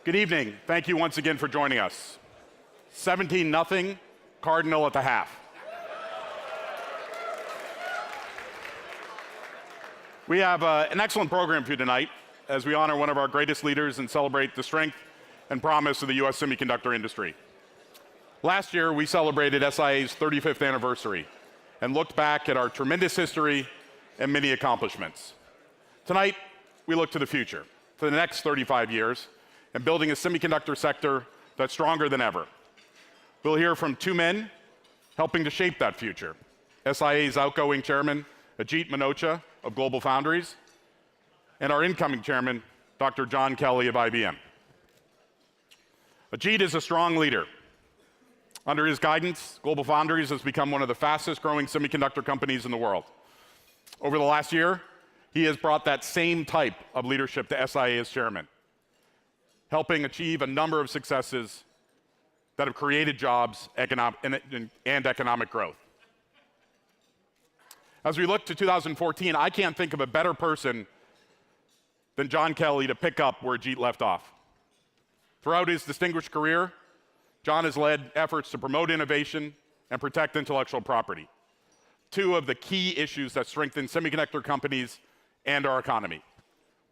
Good evening. Thank you once again for joining us. 17-0, Cardinal at the half. We have an excellent program for you tonight as we honor one of our greatest leaders and celebrate the strength and promise of the U.S. semiconductor industry. Last year, we celebrated SIA's 35th anniversary and looked back at our tremendous history and many accomplishments. Tonight, we look to the future, for the next 35 years, and building a semiconductor sector that's stronger than ever. We'll hear from two men helping to shape that future. SIA's outgoing chairman, Ajit Manocha of GlobalFoundries, and our incoming chairman, Dr. John Kelly of IBM. Ajit is a strong leader. Under his guidance, GlobalFoundries has become one of the fastest growing semiconductor companies in the world. Over the last year, he has brought that same type of leadership to SIA as chairman, helping achieve a number of successes that have created jobs and economic growth. As we look to 2014, I can't think of a better person than John Kelly to pick up where Ajit left off. Throughout his distinguished career, John has led efforts to promote innovation and protect intellectual property, two of the key issues that strengthen semiconductor companies and our economy.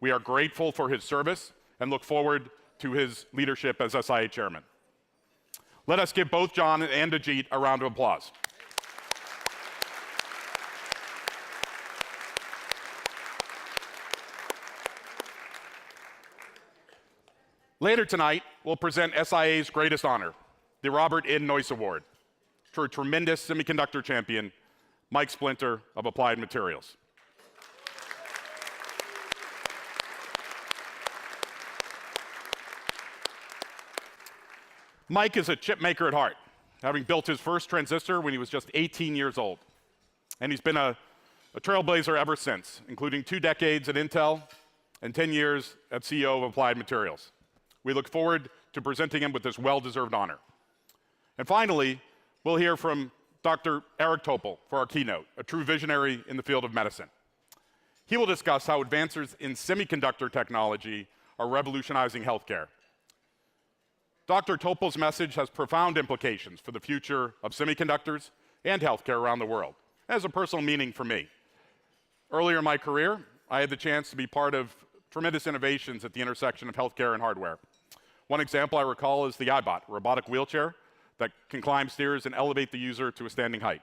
We are grateful for his service and look forward to his leadership as SIA chairman. Let us give both John and Ajit a round of applause. Later tonight, we'll present SIA's greatest honor, the Robert N. Noyce Award, to a tremendous semiconductor champion, Mike Splinter of Applied Materials. Mike is a chip maker at heart, having built his first transistor when he was just 18 years old. And he's been a trailblazer ever since, including 2 decades at Intel and 10 years as CEO of Applied Materials. We look forward to presenting him with this well-deserved honor. And finally, we'll hear from Dr. Eric Topol for our keynote, a true visionary in the field of medicine. He will discuss how advances in semiconductor technology are revolutionizing healthcare. Dr. Topol's message has profound implications for the future of semiconductors and healthcare around the world. It has a personal meaning for me. Earlier in my career, I had the chance to be part of tremendous innovations at the intersection of healthcare and hardware. One example I recall is the iBot, a robotic wheelchair that can climb stairs and elevate the user to a standing height.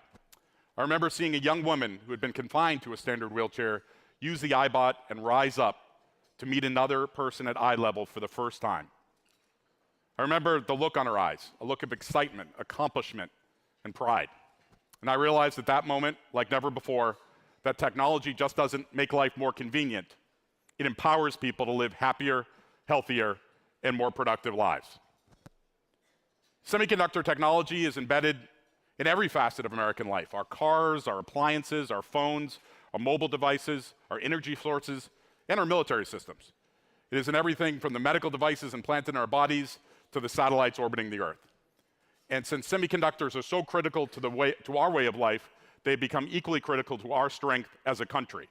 I remember seeing a young woman who had been confined to a standard wheelchair use the iBot and rise up to meet another person at eye level for the first time. I remember the look on her eyes, a look of excitement, accomplishment, and pride. And I realized at that moment, like never before, that technology just doesn't make life more convenient. It empowers people to live happier, healthier, and more productive lives. Semiconductor technology is embedded in every facet of American life: our cars, our appliances, our phones, our mobile devices, our energy sources, and our military systems. It is in everything from the medical devices implanted in our bodies to the satellites orbiting the Earth. And since semiconductors are so critical to our way of life, they've become equally critical to our strength as a country.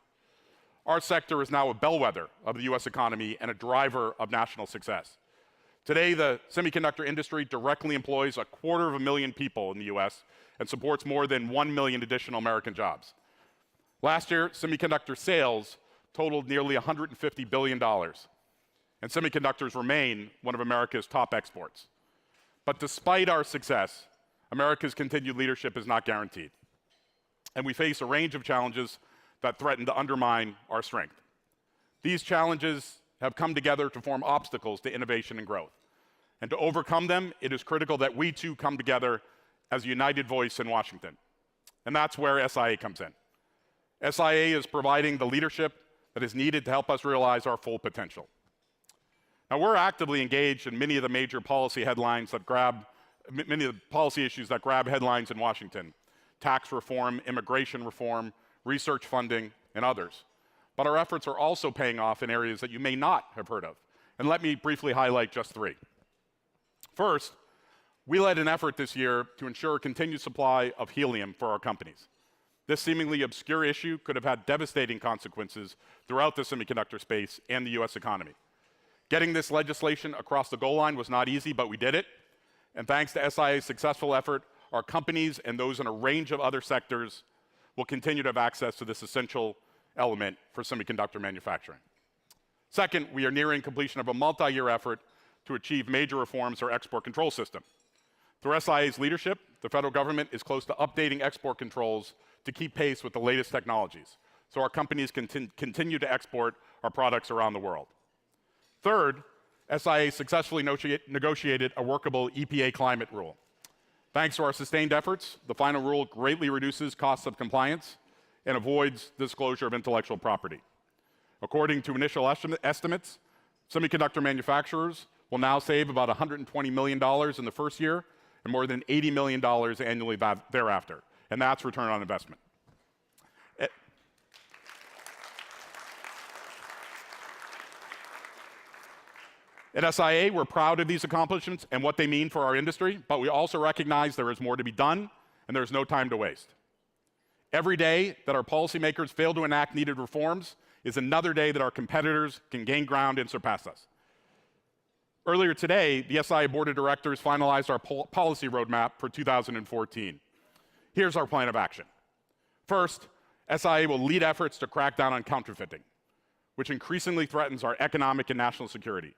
Our sector is now a bellwether of the U.S. economy and a driver of national success. Today, the semiconductor industry directly employs 250,000 people in the U.S. and supports more than 1 million additional American jobs. Last year, semiconductor sales totaled nearly $150 billion. And semiconductors remain one of America's top exports. But despite our success, America's continued leadership is not guaranteed. And we face a range of challenges that threaten to undermine our strength. These challenges have come together to form obstacles to innovation and growth. And to overcome them, it is critical that we too come together as a united voice in Washington. And that's where SIA comes in. SIA is providing the leadership that is needed to help us realize our full potential. Now, we're actively engaged in many of the major policy headlines that many of the policy issues that grab headlines in Washington: tax reform, immigration reform, research funding, and others. But our efforts are also paying off in areas that you may not have heard of. And let me briefly highlight just 3. First, we led an effort this year to ensure a continued supply of helium for our companies. This seemingly obscure issue could have had devastating consequences throughout the semiconductor space and the U.S. economy. Getting this legislation across the goal line was not easy, but we did it. And thanks to SIA's successful effort, our companies and those in a range of other sectors will continue to have access to this essential element for semiconductor manufacturing. Second, we are nearing completion of a multi-year effort to achieve major reforms to our export control system. Through SIA's leadership, the federal government is close to updating export controls to keep pace with the latest technologies, so our companies can continue to export our products around the world. Third, SIA successfully negotiated a workable EPA climate rule. Thanks to our sustained efforts, the final rule greatly reduces costs of compliance and avoids disclosure of intellectual property. According to initial estimates, semiconductor manufacturers will now save about $120 million in the first year and more than $80 million annually thereafter, and that's return on investment. At SIA, we're proud of these accomplishments and what they mean for our industry, but we also recognize there is more to be done and there's no time to waste. Every day that our policymakers fail to enact needed reforms is another day that our competitors can gain ground and surpass us. Earlier today, the SIA Board of Directors finalized our policy roadmap for 2014. Here's our plan of action. First, SIA will lead efforts to crack down on counterfeiting, which increasingly threatens our economic and national security.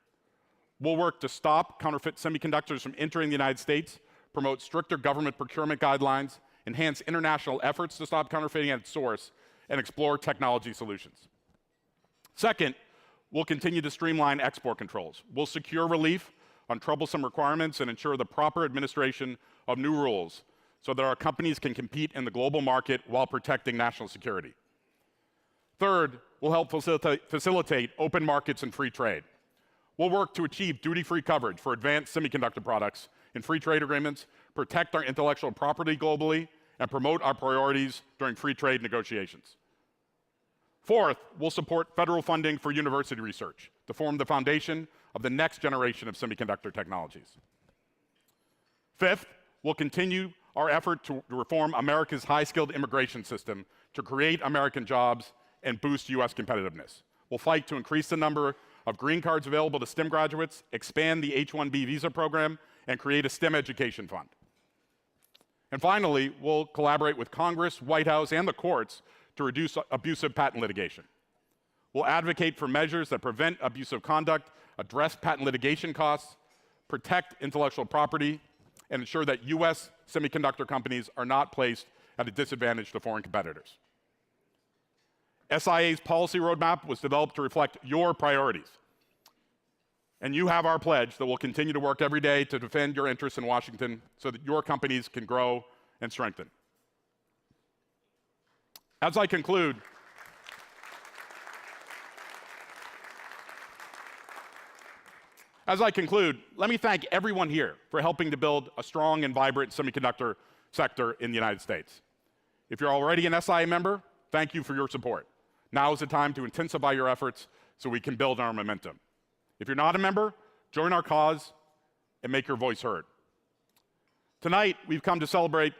We'll work to stop counterfeit semiconductors from entering the United States, promote stricter government procurement guidelines, enhance international efforts to stop counterfeiting at its source, and explore technology solutions. Second, we'll continue to streamline export controls. We'll secure relief on troublesome requirements and ensure the proper administration of new rules so that our companies can compete in the global market while protecting national security. Third, we'll help facilitate open markets and free trade. We'll work to achieve duty-free coverage for advanced semiconductor products in free trade agreements, protect our intellectual property globally, and promote our priorities during free trade negotiations. Fourth, we'll support federal funding for university research to form the foundation of the next generation of semiconductor technologies. Fifth, we'll continue our effort to reform America's high-skilled immigration system to create American jobs and boost US competitiveness. We'll fight to increase the number of green cards available to STEM graduates, expand the H-1B visa program, and create a STEM education fund. And finally, we'll collaborate with Congress, White House, and the courts to reduce abusive patent litigation. We'll advocate for measures that prevent abusive conduct, address patent litigation costs, protect intellectual property, and ensure that US semiconductor companies are not placed at a disadvantage to foreign competitors. SIA's policy roadmap was developed to reflect your priorities. And you have our pledge that we'll continue to work every day to defend your interests in Washington so that your companies can grow and strengthen. As I conclude, let me thank everyone here for helping to build a strong and vibrant semiconductor sector in the United States. If you're already an SIA member, thank you for your support. Now is the time to intensify your efforts so we can build our momentum. If you're not a member, join our cause and make your voice heard. Tonight, we've come to celebrate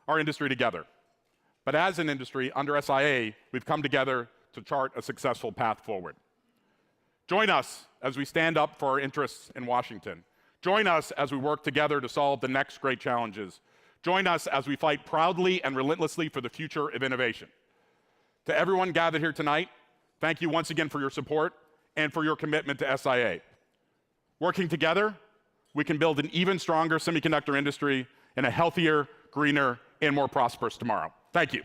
our industry together. But as an industry, under SIA, we've come together to chart a successful path forward. Join us as we stand up for our interests in Washington. Join us as we work together to solve the next great challenges. Join us as we fight proudly and relentlessly for the future of innovation. To everyone gathered here tonight, thank you once again for your support and for your commitment to SIA. Working together, we can build an even stronger semiconductor industry and a healthier, greener, and more prosperous tomorrow. Thank you.